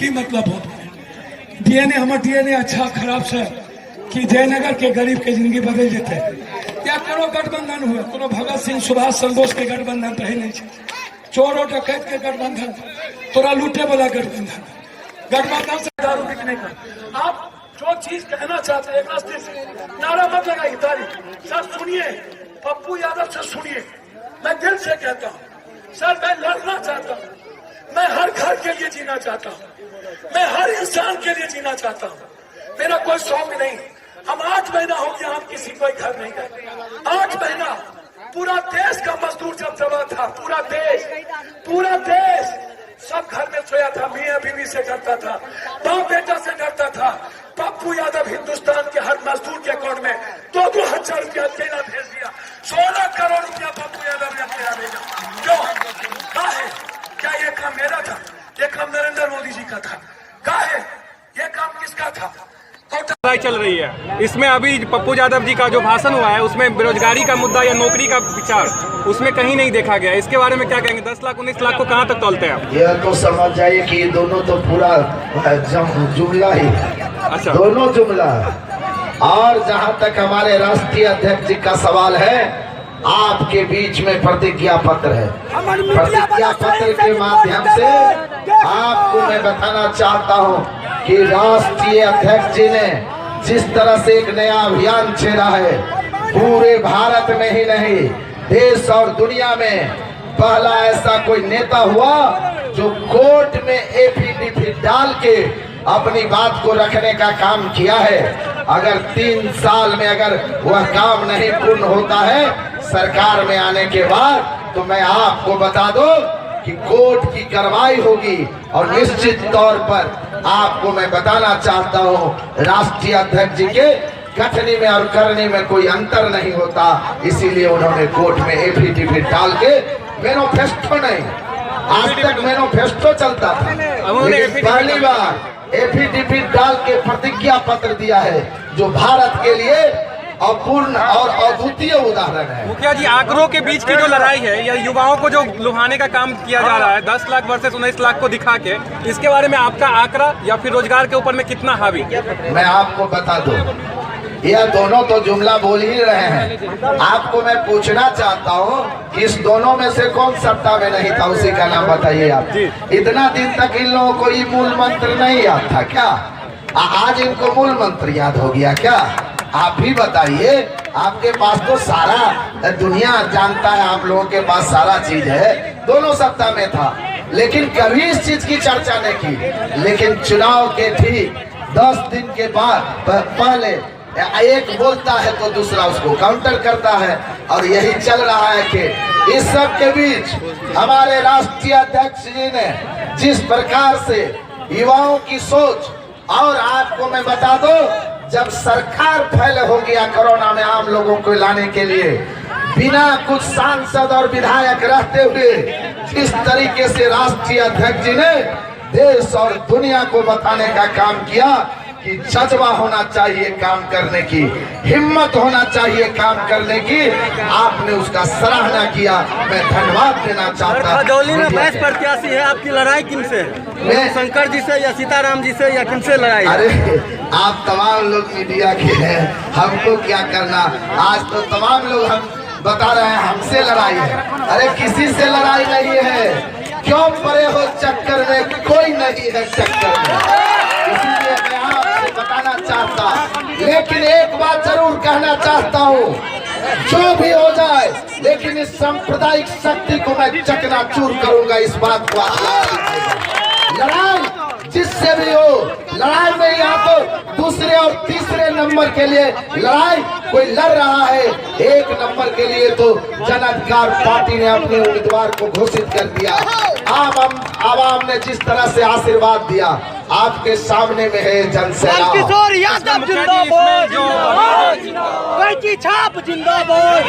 की मतलब हो डीएनए हमारे डीएनए अच्छा खराब से कि जयनगर के गरीब के जिंदगी बदल देते या कोनो गठबंधन हुए कोनो भगत सिंह सुभाष चंद्र बोस के गठबंधन रहे नहीं चोर और डकैत के गठबंधन तोरा लूटे वाला गठबंधन से दारू बिकने का आप जो चीज कहना चाहते हैं एक रास्ते से नारा मत लगाइए तारीफ सर सुनिए पप्पू यादव से सुनिए मैं दिल से कहता हूँ सर मैं लड़ना चाहता हूँ मैं हर घर के लिए जीना चाहता हूँ मैं हर इंसान के लिए जीना चाहता हूँ मेरा कोई शौक नहीं हम 8 महीना हो गया हम किसी कोई घर नहीं गए 8 महीना पूरा देश का मजदूर जब दबा था पूरा देश सब घर में सोया था मियां बीवी से डरता था बाप बेटा से डरता था पप्पू यादव हिंदुस्तान के हर मजदूर के अकाउंट में 2-2 हजार रुपया अकेला भेज दिया 16 करोड़ रुपया पप्पू यादव ने अकेला भेजा क्यों कहा है क्या ये काम मेरा था ये काम नरेंद्र मोदी जी का था कहा है ये काम किसका था लड़ाई चल रही है इसमें अभी पप्पू यादव जी का जो भाषण हुआ है उसमें बेरोजगारी का मुद्दा या नौकरी का विचार उसमें कहीं नहीं देखा गया इसके बारे में क्या कहेंगे 10 लाख 19 लाख को कहां तक तोलते हैं यह तो समझ जाइए कि दोनों तो पूरा जुमला ही अच्छा दोनों जुमला और जहां तक हमारे राष्ट्रीय अध्यक्ष जी का सवाल है आपके बीच में प्रतिज्ञा पत्र है प्रतिज्ञा पत्र के माध्यम से आपको मैं बताना चाहता हूं कि राष्ट्रीय अध्यक्ष जी ने जिस तरह से एक नया अभियान छेड़ा है पूरे भारत में ही नहीं देश और दुनिया में पहला ऐसा कोई नेता हुआ जो कोर्ट में एफिडेविट डाल के अपनी बात को रखने का काम किया है अगर 3 साल में अगर वह काम नहीं पूर्ण होता है सरकार में आने के बाद तो मैं आपको बता दूं कि कोर्ट की कार्रवाई होगी और निश्चित तौर पर आपको मैं बताना चाहता हूं राष्ट्रीय अध्यक्ष जी के कथनी में और करने में कोई अंतर नहीं होता इसीलिए उन्होंने कोर्ट में एफिडेविट डाल के मैनिफेस्टो नहीं आज तक मैनिफेस्टो चलता था लेकिन पहली बार एफिडेविट डाल के प्रतिज्ञा पत्र दिया है जो भारत के लिए अपूर्ण और अद्वितीय उदाहरण है। मुखिया जी आंकड़ों के बीच की जो लड़ाई है या युवाओं को जो लुभाने का काम किया जा रहा है 10 लाख वर्सेस 19 लाख को दिखा के इसके बारे में आपका आंकड़ा या फिर रोजगार के ऊपर में कितना हावी मैं आपको बता दूं यह दोनों तो जुमला बोल ही रहे हैं आपको मैं पूछना चाहता हूं कि इस दोनों में से कौन सत्ता में नहीं था उसी का नाम बताइए आप इतना दिन तक इन लोगों को ये मूल मंत्र नहीं याद था क्या आज इनको मूल मंत्र याद हो गया क्या आप भी बताइए आपके पास तो सारा दुनिया जानता है आप लोगों के पास सारा चीज है दोनों सत्ता में था लेकिन कभी इस चीज की चर्चा नहीं की लेकिन चुनाव के ठीक 10 दिन के बाद पहले एक बोलता है तो दूसरा उसको काउंटर करता है और यही चल रहा है कि इस सब के बीच हमारे राष्ट्रीय अध्यक्ष जी ने जिस प्रकार से युवाओं की सोच और आपको मैं बता दूं जब सरकार फैल हो गया कोरोना में आम लोगों को लाने के लिए बिना कुछ सांसद और विधायक रहते हुए जिस तरीके से राष्ट्रीय अध्यक्ष जी ने देश और दुनिया को बताने का काम किया कि जज्बा होना चाहिए काम करने की हिम्मत होना चाहिए काम करने की आपने उसका सराहना किया मैं धन्यवाद देना चाहता हूं। खजौली में 22 प्रत्याशी है आपकी लड़ाई किनसे मैं शंकर जी से या सीताराम जी से या किनसे लड़ाई अरे आप तमाम लोग मीडिया के हैं हमको क्या करना आज तो तमाम लोग हम बता रहे हैं हमसे लड़ाई है अरे किसी से लड़ाई नहीं है क्यों परे हो चक्कर में कोई नहीं है चक्कर में इसीलिए मैं आपसे बताना चाहता लेकिन एक बात जरूर कहना चाहता हूँ जो भी हो जाए लेकिन इस सांप्रदायिक शक्ति को मैं चकनाचूर करूंगा इस बात को लड़ाई जिससे भी हो लड़ाई में यहाँ तो दूसरे और तीसरे नंबर के लिए लड़ाई कोई लड़ रहा है 1 नंबर के लिए तो जन अधिकार पार्टी ने अपने उम्मीदवार को घोषित कर दिया आवाम ने जिस तरह से आशीर्वाद दिया आपके सामने में है जनसेना किशोर यादव जिंदाबाद छाप जिंदाबाद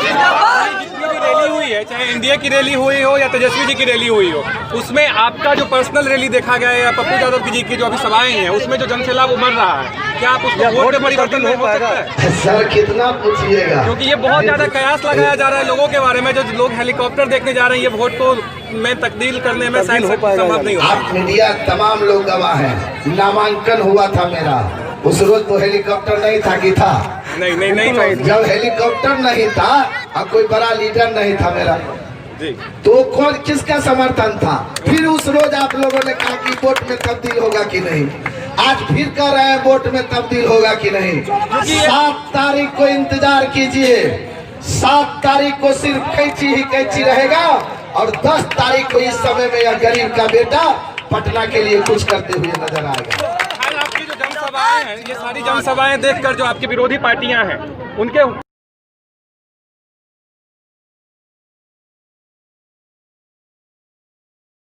रैली हुई है चाहे इंडिया की रैली हुई हो या तेजस्वी जी की रैली हुई हो उसमें आपका जो पर्सनल रैली देखा गया है या पप्पू यादव जी की जो अभी सभाएं हैं उसमें जो जनसैलाब उमड़ रहा है क्या आप उसको वोट में परिवर्तन हो पाएगा सर कितना पूछिएगा क्योंकि ये बहुत ज्यादा कयास लगाया जा रहा है लोगों के बारे में जो लोग हेलीकॉप्टर देखने जा रहे हैं ये वोट को में तब्दील करने में शायद संभव नहीं होगा। आप मीडिया तमाम लोग गवाह हैं। नामांकन हुआ था मेरा, उस रोज तो हेलीकॉप्टर नहीं था कि था? नहीं जब हेलीकॉप्टर नहीं था और कोई बड़ा लीडर नहीं था मेरा, जी, तो कौन किसका समर्थन था? फिर उस रोज आप लोगों ने कहा कि वोट में तब्दील होगा कि नहीं, आज फिर कह रहे हैं वोट में तब्दील होगा कि नहीं। 7 तारीख को इंतजार कीजिए, 7 तारीख को सिर्फ कैंची ही कैंची रहेगा और 10 तारीख को इस समय में यह गरीब का बेटा पटना के लिए कुछ करते हुए नजर आएगा। आपकी जो जनसभाएं हैं, ये सारी जनसभाएं देखकर जो आपकी विरोधी पार्टियां हैं उनके